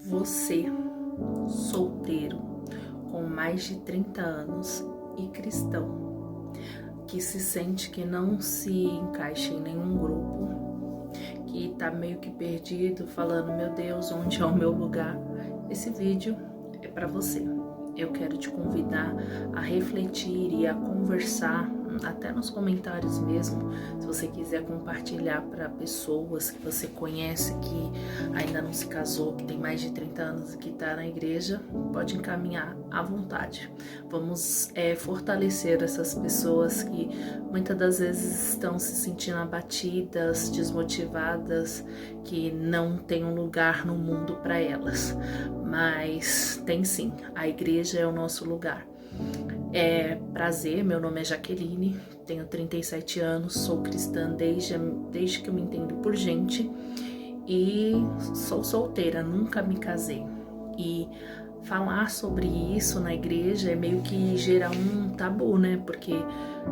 Você, solteiro, com mais de 30 anos e cristão, que se sente que não se encaixa em nenhum grupo, que tá meio que perdido, falando, meu Deus, onde é o meu lugar? Esse vídeo é para você. Eu quero te convidar a refletir e a conversar, até nos comentários mesmo, se você quiser compartilhar para pessoas que você conhece, que ainda não se casou, que tem mais de 30 anos e que está na igreja, pode encaminhar à vontade. Vamos fortalecer essas pessoas que muitas das vezes estão se sentindo abatidas, desmotivadas, que não tem um lugar no mundo para elas. Mas tem sim, a igreja é o nosso lugar. Prazer, meu nome é Jaqueline, tenho 37 anos, sou cristã desde que eu me entendo por gente e sou solteira, nunca me casei. E falar sobre isso na igreja é meio que gerar um tabu, né? Porque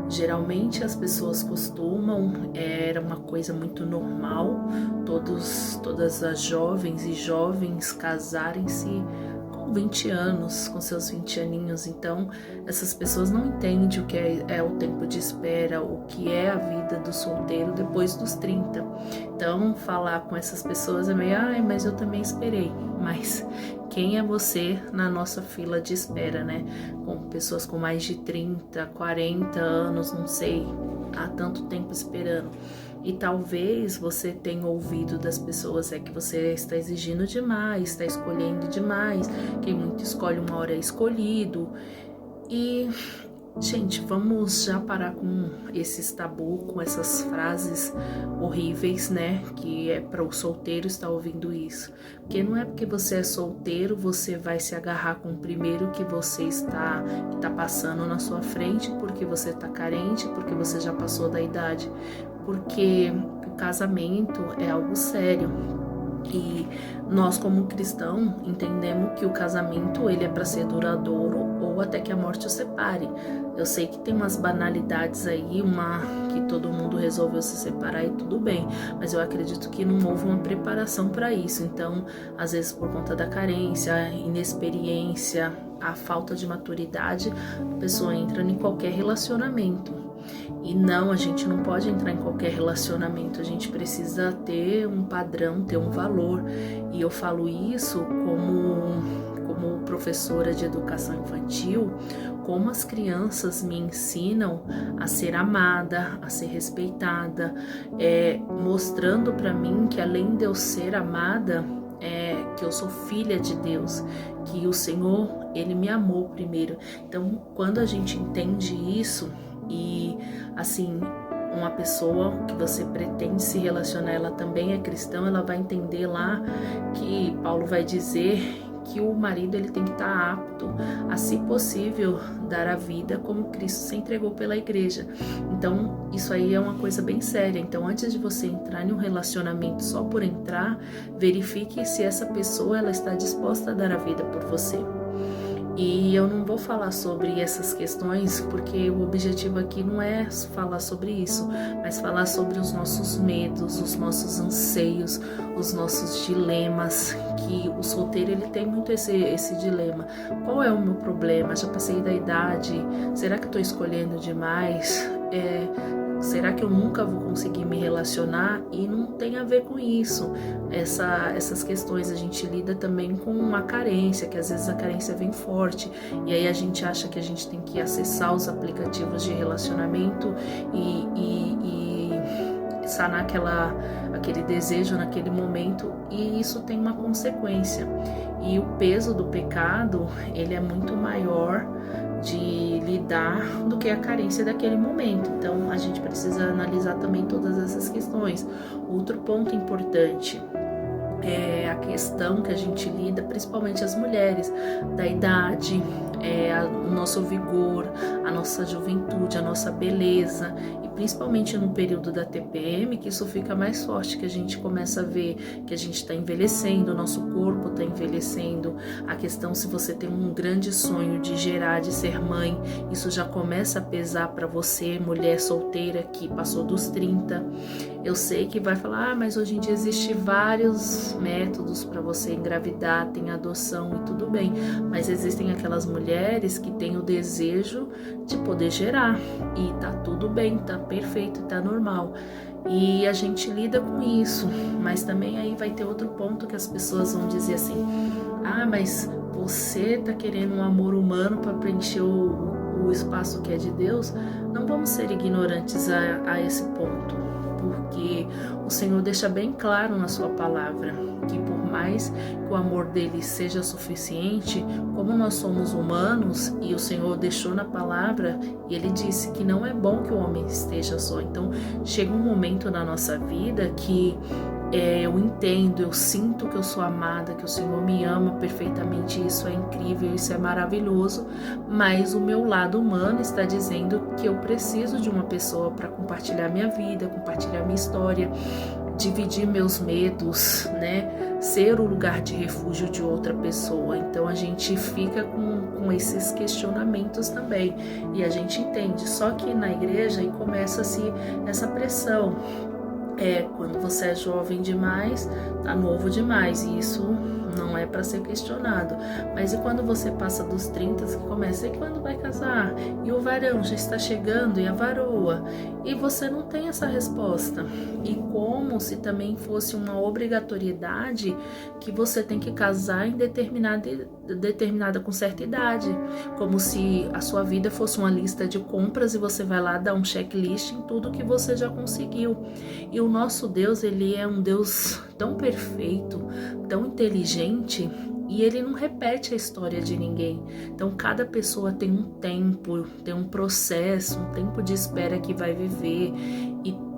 geralmente as pessoas costumam, era uma coisa muito normal, todas as jovens e jovens casarem-se com 20 anos, com seus 20 aninhos. Então essas pessoas não entendem o que é o tempo de espera, o que é a vida do solteiro depois dos 30. Então falar com essas pessoas é meio, mas eu também esperei. Mas quem é você na nossa fila de espera, né? Com pessoas com mais de 30, 40 anos, não sei, há tanto tempo esperando. E talvez você tenha ouvido das pessoas que você está exigindo demais, está escolhendo demais, quem muito escolhe uma hora é escolhido. E, gente, vamos já parar com esses tabu, com essas frases horríveis, né? Que é para o solteiro estar ouvindo isso. Porque não é porque você é solteiro, você vai se agarrar com o primeiro que você que tá passando na sua frente, porque você está carente, porque você já passou da idade. Porque o casamento é algo sério. E nós, como cristão, entendemos que o casamento ele é para ser duradouro ou até que a morte o separe. Eu sei que tem umas banalidades aí, que todo mundo resolveu se separar e tudo bem, mas eu acredito que não houve uma preparação para isso. Então, às vezes por conta da carência, a inexperiência, a falta de maturidade, a pessoa entra em qualquer relacionamento. E não, a gente não pode entrar em qualquer relacionamento, a gente precisa ter um padrão, ter um valor. E eu falo isso como professora de educação infantil, como as crianças me ensinam a ser amada, a ser respeitada, mostrando para mim que além de eu ser amada, que eu sou filha de Deus, que o Senhor, Ele me amou primeiro. Então, quando a gente entende isso, e assim, uma pessoa que você pretende se relacionar, ela também é cristã, ela vai entender lá que Paulo vai dizer que o marido ele tem que estar apto a, se possível, dar a vida como Cristo se entregou pela igreja. Então isso aí é uma coisa bem séria. Então antes de você entrar em um relacionamento só por entrar, verifique se essa pessoa ela está disposta a dar a vida por você. E eu não vou falar sobre essas questões porque o objetivo aqui não é falar sobre isso, mas falar sobre os nossos medos, os nossos anseios, os nossos dilemas, que o solteiro ele tem muito esse dilema. Qual é o meu problema? Já passei da idade? Será que eu estou escolhendo demais? Será que eu nunca vou conseguir me relacionar? E não tem a ver com isso. Essas questões a gente lida também com uma carência, que às vezes a carência vem forte. E aí a gente acha que a gente tem que acessar os aplicativos de relacionamento e sanar aquele desejo naquele momento. E isso tem uma consequência. E o peso do pecado, ele é muito maior de lidar do que a carência daquele momento. Então a gente precisa analisar também todas essas questões. Outro ponto importante é a questão que a gente lida, principalmente as mulheres, da idade, o nosso vigor, a nossa juventude, a nossa beleza, e principalmente no período da TPM, que isso fica mais forte, que a gente começa a ver que a gente está envelhecendo, o nosso corpo está envelhecendo. A questão, se você tem um grande sonho de gerar, de ser mãe, isso já começa a pesar para você, mulher solteira que passou dos 30. Eu sei que vai falar, mas hoje em dia existem vários métodos para você engravidar, tem adoção e tudo bem, mas existem aquelas mulheres que têm o desejo de poder gerar e tá tudo bem, tá perfeito, tá normal. E a gente lida com isso, mas também aí vai ter outro ponto que as pessoas vão dizer assim, mas você tá querendo um amor humano para preencher o espaço que é de Deus. Não vamos ser ignorantes a esse ponto, porque o Senhor deixa bem claro na sua palavra que por mais que o amor dele seja suficiente, como nós somos humanos, e o Senhor deixou na palavra, e ele disse que não é bom que o homem esteja só. Então chega um momento na nossa vida que eu entendo, eu sinto que eu sou amada, que o Senhor me ama perfeitamente, isso é incrível, isso é maravilhoso, mas o meu lado humano está dizendo que eu preciso de uma pessoa para compartilhar minha vida, compartilhar minha história, dividir meus medos, né? Ser o lugar de refúgio de outra pessoa. Então a gente fica com esses questionamentos também, e a gente entende, só que na igreja começa-se essa pressão. Quando você é jovem demais, tá novo demais, e isso não é para ser questionado. Mas e quando você passa dos 30, que começa, e quando vai casar? E o varão já está chegando, e a varoa? E você não tem essa resposta. E como se também fosse uma obrigatoriedade que você tem que casar em determinada com certa idade. Como se a sua vida fosse uma lista de compras e você vai lá dar um checklist em tudo que você já conseguiu. E o nosso Deus, ele é um Deus tão perfeito, tão inteligente, e ele não repete a história de ninguém. Então cada pessoa tem um tempo, tem um processo, um tempo de espera que vai viver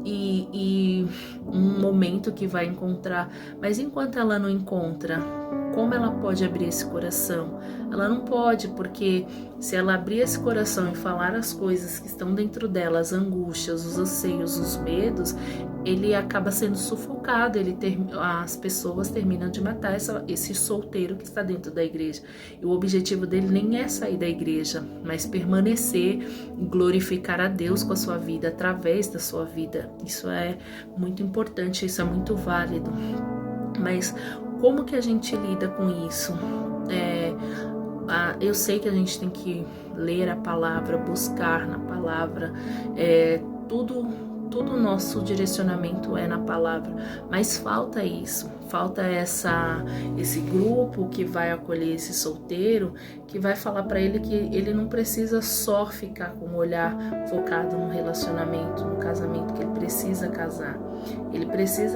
e um momento que vai encontrar. Mas enquanto ela não encontra, como ela pode abrir esse coração? Ela não pode, porque se ela abrir esse coração e falar as coisas que estão dentro dela, as angústias, os anseios, os medos, ele acaba sendo sufocado, as pessoas terminam de matar esse solteiro que está dentro da igreja. E o objetivo dele nem é sair da igreja, mas permanecer e glorificar a Deus com a sua vida, através da sua vida. Isso é muito importante, isso é muito válido. Mas como que a gente lida com isso? Eu sei que a gente tem que ler a palavra, buscar na palavra, todo o nosso direcionamento é na palavra, mas falta isso, falta esse grupo que vai acolher esse solteiro, que vai falar para ele que ele não precisa só ficar com o olhar focado no relacionamento, no casamento, que ele precisa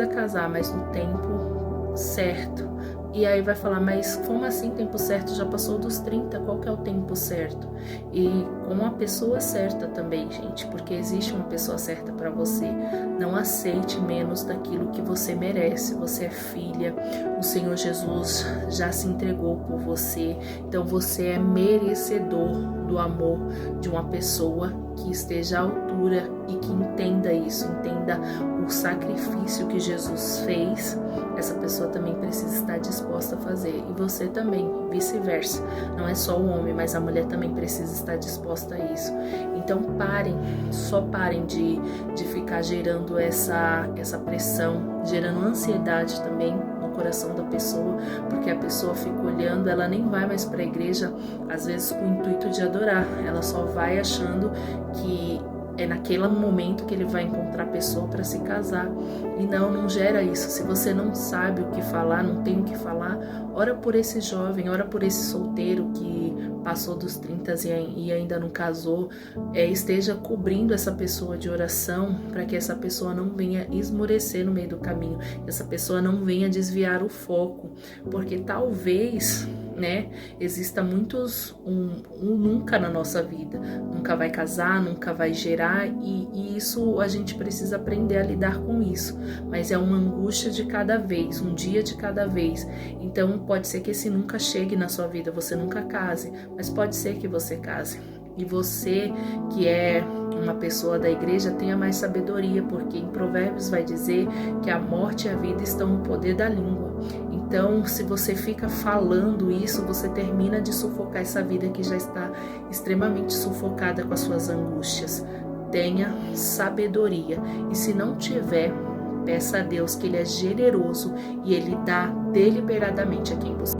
casar, mas no tempo certo. E aí vai falar, mas como assim tempo certo? Já passou dos 30, qual que é o tempo certo? E com a pessoa certa também, gente, porque existe uma pessoa certa para você. Não aceite menos daquilo que você merece. Você é filha, o Senhor Jesus já se entregou por você, então você é merecedor do amor de uma pessoa que esteja à altura e que entenda isso, entenda o sacrifício que Jesus fez. Essa pessoa também precisa estar disposta a fazer, e você também, vice-versa. Não é só o homem, mas a mulher também precisa estar disposta a isso. Então parem de ficar gerando essa pressão, gerando ansiedade também no coração da pessoa, porque a pessoa fica olhando, ela nem vai mais para a igreja, às vezes com o intuito de adorar, ela só vai achando que é naquele momento que ele vai encontrar a pessoa para se casar. E não gera isso. Se você não sabe o que falar, não tem o que falar, ora por esse jovem, ora por esse solteiro que passou dos 30 e ainda não casou, esteja cobrindo essa pessoa de oração, para que essa pessoa não venha esmorecer no meio do caminho, que essa pessoa não venha desviar o foco, porque talvez, exista muitos nunca na nossa vida, nunca vai casar, nunca vai gerar, e isso a gente precisa aprender a lidar com isso, mas é uma angústia de cada vez, um dia de cada vez. Então pode ser que esse nunca chegue na sua vida, você nunca case, mas pode ser que você case. E você que é uma pessoa da igreja, tenha mais sabedoria, porque em Provérbios vai dizer que a morte e a vida estão no poder da língua. Então, se você fica falando isso, você termina de sufocar essa vida que já está extremamente sufocada com as suas angústias. Tenha sabedoria. E se não tiver, peça a Deus, que Ele é generoso e Ele dá deliberadamente a quem você